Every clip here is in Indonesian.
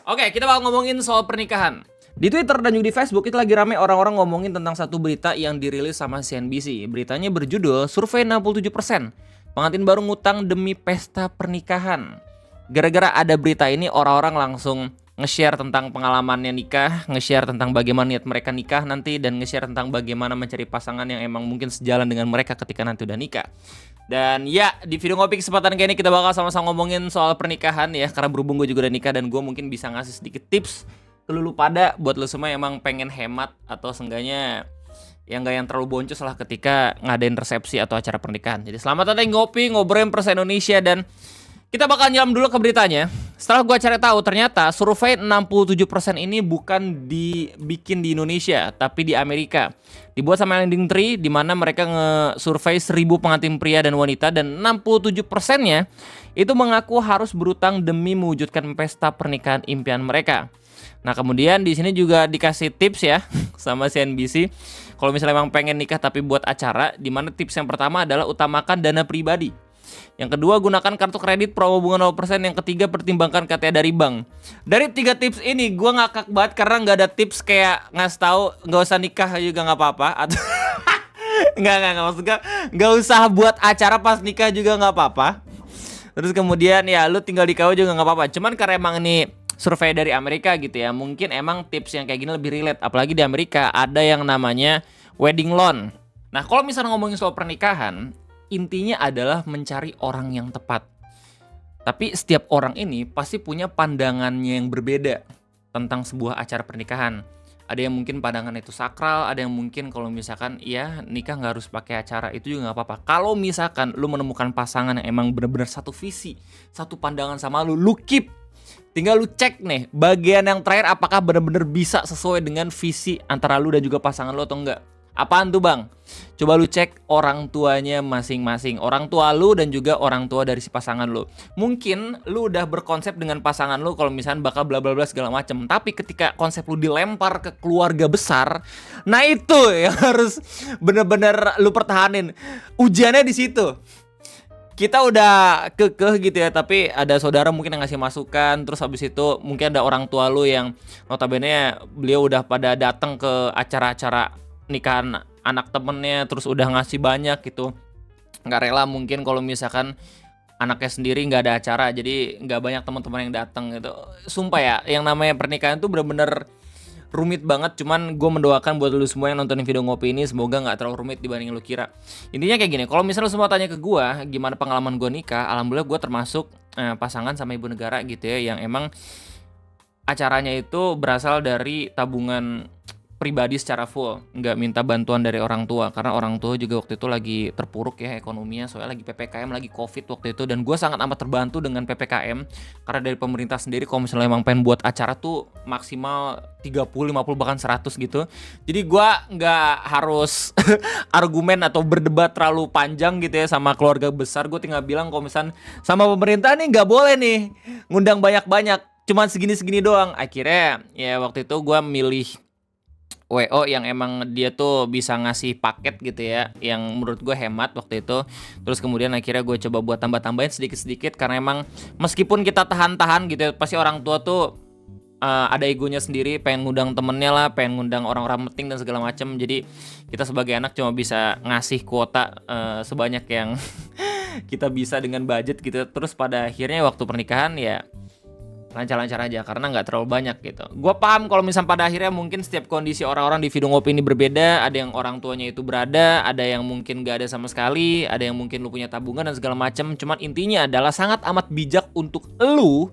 Oke, kita bakal ngomongin soal pernikahan. Di Twitter dan juga di Facebook itu lagi rame orang-orang ngomongin tentang satu berita yang dirilis sama CNBC. Beritanya berjudul Survei 67%. Pengantin baru ngutang demi pesta pernikahan. Gara-gara ada berita ini orang-orang langsung nge-share tentang pengalamannya nikah, nge-share tentang bagaimana niat mereka nikah nanti, dan nge-share tentang bagaimana mencari pasangan yang emang mungkin sejalan dengan mereka ketika nanti udah nikah. Dan ya, di video ngopi kesempatan kayak ini kita bakal sama-sama ngomongin soal pernikahan ya, karena berhubung gue juga udah nikah dan gue mungkin bisa ngasih sedikit tips ke lu pada buat lu semua yang emang pengen hemat atau seenggaknya yang gak yang terlalu boncos lah ketika ngadain resepsi atau acara pernikahan. Jadi selamat datang ngopi, ngobrolin persen Indonesia, dan kita bakal nyelam dulu ke beritanya. Setelah gue cari tahu, ternyata survei 67% ini bukan dibikin di Indonesia, tapi di Amerika. Dibuat sama Lending Tree, di mana mereka nge-survei 1000 pengantin pria dan wanita, dan 67%-nya itu mengaku harus berutang demi mewujudkan pesta pernikahan impian mereka. Nah, kemudian di sini juga dikasih tips ya sama CNBC. Kalau misalnya emang pengen nikah tapi buat acara, di mana tips yang pertama adalah utamakan dana pribadi. Yang kedua, gunakan kartu kredit promo bunga 0%. Yang ketiga, pertimbangkan KTA dari bank. Dari 3 tips ini, gue ngakak banget karena nggak ada tips kayak ngasih tahu nggak usah nikah juga nggak apa-apa. Atau nggak maksudnya nggak usah buat acara pas nikah juga nggak apa-apa. Terus kemudian ya lu tinggal di KW juga nggak apa-apa. Cuman karena emang ini survei dari Amerika gitu ya, mungkin emang tips yang kayak gini lebih relate. Apalagi di Amerika ada yang namanya wedding loan. Nah, kalau misalnya ngomongin soal pernikahan, intinya adalah mencari orang yang tepat. Tapi setiap orang ini pasti punya pandangannya yang berbeda tentang sebuah acara pernikahan. Ada yang mungkin pandangan itu sakral, ada yang mungkin kalau misalkan ya nikah nggak harus pakai acara, itu juga nggak apa-apa. Kalau misalkan lu menemukan pasangan yang emang benar-benar satu visi, satu pandangan sama lu keep. Tinggal lu cek nih, bagian yang terakhir apakah benar-benar bisa sesuai dengan visi antara lu dan juga pasangan lu atau enggak. Apaan tuh bang? Coba lu cek orang tuanya masing-masing. Orang tua lu dan juga orang tua dari si pasangan lu. Mungkin lu udah berkonsep dengan pasangan lu kalau misalnya bakal bla bla bla segala macem. Tapi ketika konsep lu dilempar ke keluarga besar, nah itu yang harus bener-bener lu pertahanin. Ujiannya di situ. Kita udah kekeh gitu ya, tapi ada saudara mungkin yang ngasih masukan. Terus habis itu mungkin ada orang tua lu yang notabene beliau udah pada datang ke acara-acara nikahan anak temennya, terus udah ngasih banyak gitu. Nggak rela mungkin kalau misalkan anaknya sendiri nggak ada acara, jadi nggak banyak teman-teman yang datang gitu. Sumpah ya, yang namanya pernikahan tuh bener-bener rumit banget. Cuman gue mendoakan buat lu semua yang nontonin video ngopi ini, semoga nggak terlalu rumit dibanding lu kira. Intinya kayak gini, kalau misalnya lu semua tanya ke gue gimana pengalaman gue nikah, alhamdulillah gue termasuk pasangan sama ibu negara gitu ya, yang emang acaranya itu berasal dari tabungan pribadi secara full, nggak minta bantuan dari orang tua, karena orang tua juga waktu itu lagi terpuruk ya ekonominya, soalnya lagi PPKM, lagi COVID waktu itu, dan gue sangat amat terbantu dengan PPKM, karena dari pemerintah sendiri kalau misalnya emang pengen buat acara tuh maksimal 30, 50, bahkan 100 gitu, jadi gue nggak harus argumen atau berdebat terlalu panjang gitu ya sama keluarga besar. Gue tinggal bilang kalau misalnya sama pemerintah nih nggak boleh nih ngundang banyak-banyak, cuman segini-segini doang. Akhirnya ya waktu itu gue milih WO yang emang dia tuh bisa ngasih paket gitu ya, yang menurut gue hemat waktu itu. Terus kemudian akhirnya gue coba buat tambah-tambahin sedikit-sedikit, karena emang meskipun kita tahan-tahan gitu ya, pasti orang tua tuh ada egonya sendiri, pengen ngundang temennya lah, pengen ngundang orang-orang penting dan segala macam. Jadi kita sebagai anak cuma bisa ngasih kuota sebanyak yang kita bisa dengan budget gitu. Terus pada akhirnya waktu pernikahan ya lancar-lancar aja karena nggak terlalu banyak gitu. Gue paham kalau misalnya pada akhirnya mungkin setiap kondisi orang-orang di video ngopi ini berbeda. Ada yang orang tuanya itu berada, ada yang mungkin nggak ada sama sekali, ada yang mungkin lu punya tabungan dan segala macam. Cuman intinya adalah sangat amat bijak untuk lu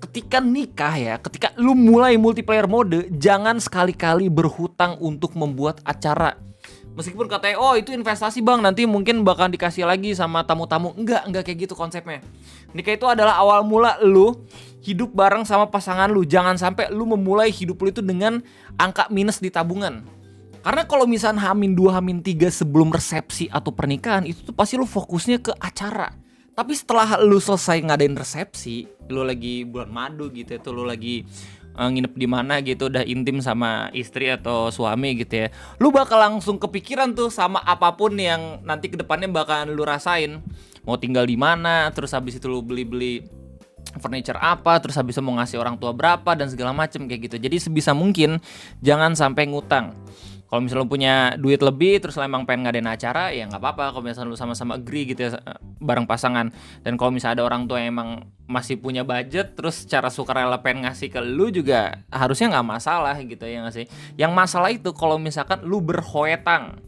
ketika nikah ya, ketika lu mulai multiplayer mode, jangan sekali-kali berhutang untuk membuat acara. Meskipun katanya, oh itu investasi bang, nanti mungkin bakal dikasih lagi sama tamu-tamu. Enggak kayak gitu konsepnya. Nikah itu adalah awal mula lu hidup bareng sama pasangan lu. Jangan sampai lu memulai hidup lu itu dengan angka minus di tabungan. Karena kalau misalnya H-2, H-3 sebelum resepsi atau pernikahan, itu tuh pasti lu fokusnya ke acara. Tapi setelah lu selesai ngadain resepsi, lu lagi bulan madu gitu, itu lu lagi nginep di mana gitu, udah intim sama istri atau suami gitu ya, lu bakal langsung kepikiran tuh sama apapun yang nanti kedepannya bakalan lu rasain, mau tinggal di mana, terus habis itu lu beli furniture apa, terus habis itu mau ngasih orang tua berapa dan segala macem kayak gitu. Jadi sebisa mungkin jangan sampai ngutang. Kalau misalnya lu punya duit lebih terus lu emang pengen ngadain acara, ya nggak apa-apa kalau misalnya lu sama-sama agree gitu ya bareng pasangan. Dan kalau misalnya ada orang tua yang emang masih punya budget terus secara sukarela pengen ngasih ke lu juga harusnya nggak masalah gitu ya nggak sih. Yang masalah itu kalau misalkan lu berhoetang.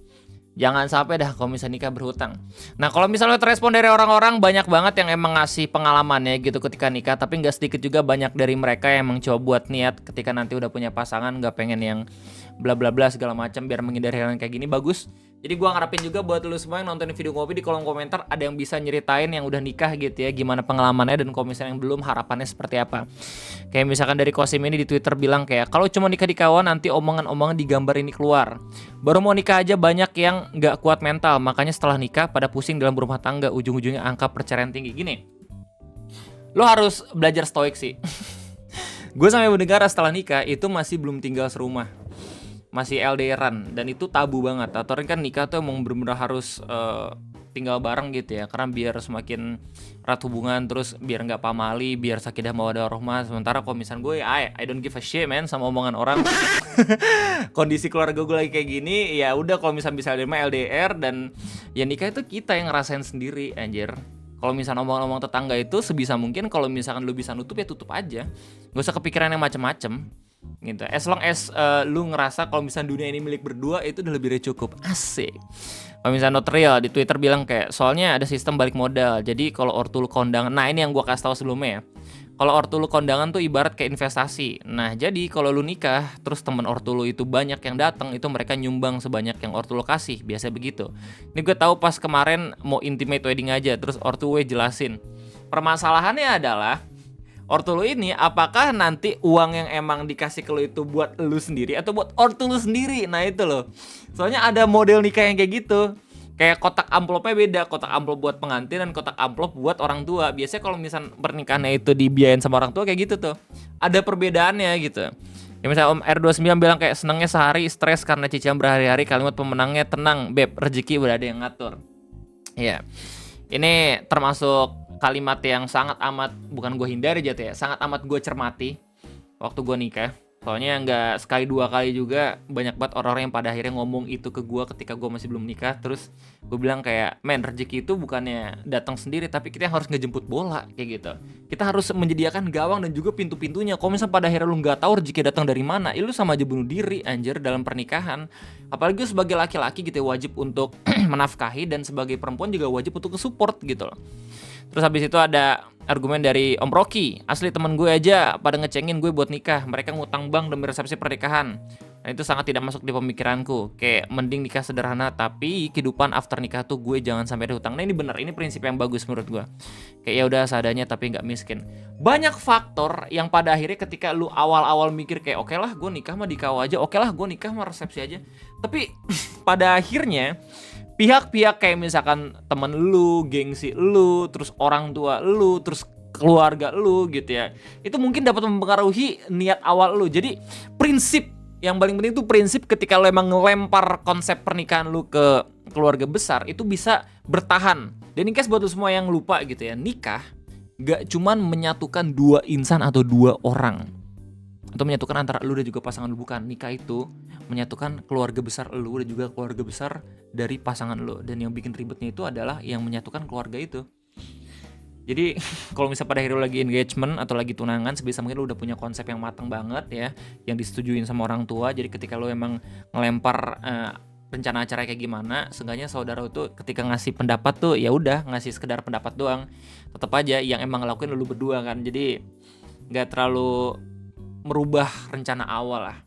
Jangan sampai dah kalau misalnya nikah berhutang. Nah kalau misalnya terespon dari orang-orang banyak banget yang emang ngasih pengalamannya gitu ketika nikah. Tapi nggak sedikit juga banyak dari mereka yang emang coba buat niat ketika nanti udah punya pasangan nggak pengen yang bla bla bla segala macam biar menghindari hal yang kayak gini. Bagus. Jadi gua ngarepin juga buat lu semua yang nonton video Ngopi di kolom komentar ada yang bisa nyeritain yang udah nikah gitu ya, gimana pengalamannya, dan kalau misalnya yang belum harapannya seperti apa. Kayak misalkan dari Kosim ini di Twitter bilang kayak kalau cuma nikah di kawan nanti omongan-omongan di gambar ini keluar. Baru mau nikah aja banyak yang nggak kuat mental, makanya setelah nikah pada pusing dalam berumah tangga, ujung-ujungnya angka perceraian tinggi. Gini, lo harus belajar stoik sih. Gue sama ibu negara setelah nikah itu masih belum tinggal serumah, masih LDRan, dan itu tabu banget. Aturan kan nikah tuh emang bener-bener harus tinggal bareng gitu ya, karena biar semakin erat hubungan, terus biar nggak pamali, biar sakinah mawaddah warahmah. Sementara kalau misalnya gue, I don't give a shit man sama omongan orang. Kondisi keluarga gue lagi kayak gini, ya udah kalau misalnya bisa LDR dan ya nikah itu kita yang ngerasain sendiri anjir. Kalau misalnya ngomong-ngomong tetangga itu sebisa mungkin kalau misalkan lu bisa nutup ya tutup aja, nggak usah kepikiran yang macem-macem gitu. As long as lu ngerasa kalau misalnya dunia ini milik berdua itu udah lebih dari cukup. Asik. Kalau misalnya not real di Twitter bilang kayak soalnya ada sistem balik modal. Jadi kalau ortu lu kondangan, nah ini yang gua kasih tahu sebelumnya ya. Kalau ortu lu kondangan tuh ibarat kayak investasi. Nah, jadi kalau lu nikah terus temen ortu lu itu banyak yang datang, itu mereka nyumbang sebanyak yang ortu lu kasih, biasa begitu. Ini gue tahu pas kemarin mau intimate wedding aja, terus ortu gue jelasin. Permasalahannya adalah ortu lu ini apakah nanti uang yang emang dikasih ke lu itu buat lu sendiri atau buat ortu lu sendiri. Nah itu loh. Soalnya ada model nikah yang kayak gitu. Kayak kotak amplopnya beda, kotak amplop buat pengantin dan kotak amplop buat orang tua. Biasanya kalau misal pernikahannya itu dibiayain sama orang tua kayak gitu tuh. Ada perbedaannya gitu. Ya misalnya Om R29 bilang kayak senangnya sehari, stres karena cicilan berhari-hari, kalimat pemenangnya tenang, beb, rezeki udah ada yang ngatur. Iya. Ini termasuk kalimat yang sangat amat, bukan gue hindari jatuh ya, sangat amat gue cermati waktu gue nikah. Soalnya nggak sekali dua kali juga banyak banget orang-orang yang pada akhirnya ngomong itu ke gue ketika gue masih belum nikah. Terus gue bilang kayak, men, rezeki itu bukannya datang sendiri, tapi kita yang harus ngejemput bola kayak gitu. Kita harus menyediakan gawang dan juga pintu-pintunya. Kalau misalnya pada akhirnya lu nggak tahu rezeki datang dari mana, lu sama aja bunuh diri anjir dalam pernikahan. Apalagi sebagai laki-laki gitu ya, wajib untuk menafkahi, dan sebagai perempuan juga wajib untuk support gitu loh. Terus habis itu ada argumen dari Om Rocky, asli temen gue aja pada ngecengin gue buat nikah, mereka ngutang bank demi resepsi pernikahan. Dan itu sangat tidak masuk di pemikiranku. Kayak mending nikah sederhana, tapi kehidupan after nikah tuh gue jangan sampai ada hutang. Nah ini benar, ini prinsip yang bagus menurut gue. Kayak ya udah seadanya tapi nggak miskin. Banyak faktor yang pada akhirnya ketika lu awal-awal mikir kayak oke lah gue nikah mah di KW aja, oke lah gue nikah mah resepsi aja. Tapi pada akhirnya pihak-pihak kayak misalkan temen lu, gengsi lu, terus orang tua lu, terus keluarga lu gitu ya, itu mungkin dapat mempengaruhi niat awal lu. Jadi prinsip yang paling penting tuh prinsip ketika lu emang ngelempar konsep pernikahan lu ke keluarga besar itu bisa bertahan. Dan ini guys buat lu semua yang lupa gitu ya, nikah gak cuman menyatukan dua insan atau dua orang, atau menyatukan antara lu dan juga pasangan lu, bukan. Nikah itu menyatukan keluarga besar lu dan juga keluarga besar dari pasangan lu. Dan yang bikin ribetnya itu adalah yang menyatukan keluarga itu. Jadi kalau misalnya pada akhirnya lu lagi engagement atau lagi tunangan, sebisa mungkin lu udah punya konsep yang matang banget ya, yang disetujuin sama orang tua. Jadi ketika lu emang ngelempar rencana acara kayak gimana, seenggaknya saudara itu ketika ngasih pendapat tuh ya udah ngasih sekedar pendapat doang. Tetap aja yang emang ngelakuin lu berdua kan. Jadi nggak terlalu merubah rencana awal lah.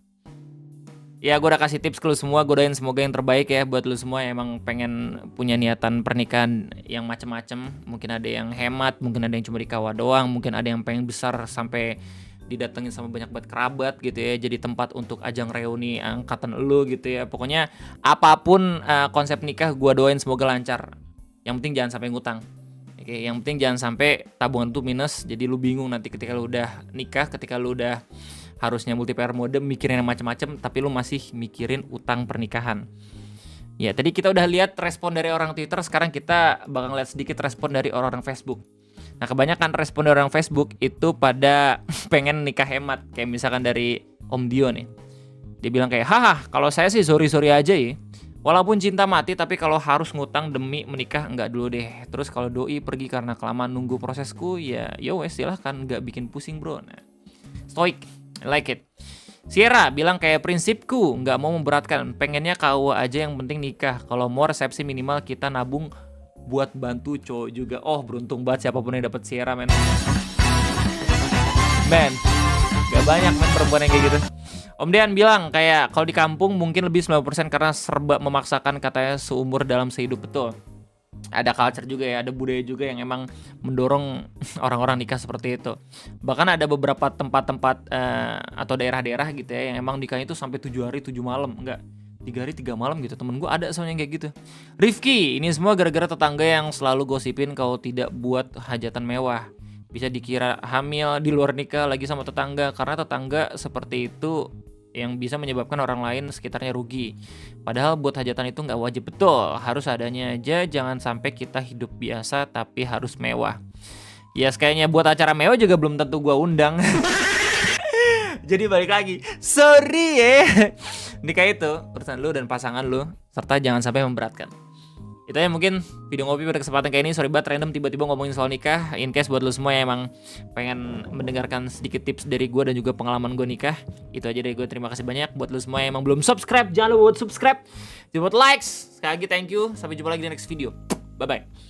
Ya gue udah kasih tips ke lu semua, gue doain semoga yang terbaik ya buat lu semua yang emang pengen punya niatan pernikahan yang macem-macem. Mungkin ada yang hemat, mungkin ada yang cuma di KW doang, mungkin ada yang pengen besar sampai didatengin sama banyak banget kerabat gitu ya, jadi tempat untuk ajang reuni angkatan lu gitu ya. Pokoknya apapun konsep nikah gue doain semoga lancar. Yang penting jangan sampai ngutang. Oke, yang penting jangan sampai tabungan tuh minus, jadi lu bingung nanti ketika lu udah nikah, ketika lu udah harusnya multiplayer mode mikirin yang macam-macam tapi lu masih mikirin utang pernikahan. Ya, tadi kita udah lihat respon dari orang Twitter, sekarang kita bakal lihat sedikit respon dari orang-orang Facebook. Nah, kebanyakan respon dari orang Facebook itu pada pengen nikah hemat. Kayak misalkan dari Om Dio nih. Dia bilang kayak, haha, kalau saya sih sorry aja ya. Walaupun cinta mati, tapi kalau harus ngutang demi menikah enggak dulu deh. Terus kalau doi pergi karena kelamaan nunggu prosesku, ya wes silahkan, nggak bikin pusing bro. Nah, stoik, I like it. Sierra bilang kayak prinsipku nggak mau memberatkan, pengennya KUA aja yang penting nikah. Kalau mau resepsi minimal kita nabung buat bantu cowok juga. Oh, beruntung banget siapapun yang dapat Sierra, men. Men, gak banyak men perempuan yang kayak gitu. Om Dean bilang kayak kalau di kampung mungkin lebih 90% karena serba memaksakan, katanya seumur dalam sehidup. Betul. Ada culture juga ya, ada budaya juga yang emang mendorong orang-orang nikah seperti itu. Bahkan ada beberapa tempat-tempat atau daerah-daerah gitu ya yang emang nikahnya itu sampai 7 hari 7 malam, enggak 3 hari 3 malam gitu. Temen gue ada soalnya kayak gitu. Rifki, ini semua gara-gara tetangga yang selalu gosipin kalau tidak buat hajatan mewah. Bisa dikira hamil di luar nikah lagi sama tetangga, karena tetangga seperti itu yang bisa menyebabkan orang lain sekitarnya rugi. Padahal buat hajatan itu nggak wajib. Betul, harus adanya aja. Jangan sampai kita hidup biasa tapi harus mewah. Ya kayaknya buat acara mewah juga belum tentu gua undang. Jadi balik lagi, sorry ya. Nikah itu urusan lu dan pasangan lu, serta jangan sampai memberatkan. Itu aja mungkin video ngopi pada kesempatan kayak ini. Sorry banget random tiba-tiba ngomongin soal nikah. In case buat lu semua yang emang pengen mendengarkan sedikit tips dari gue dan juga pengalaman gue nikah, itu aja dari gue. Terima kasih banyak. Buat lu semua yang emang belum subscribe, jangan lupa buat subscribe, buat likes. Sekali lagi thank you. Sampai jumpa lagi di next video. Bye bye.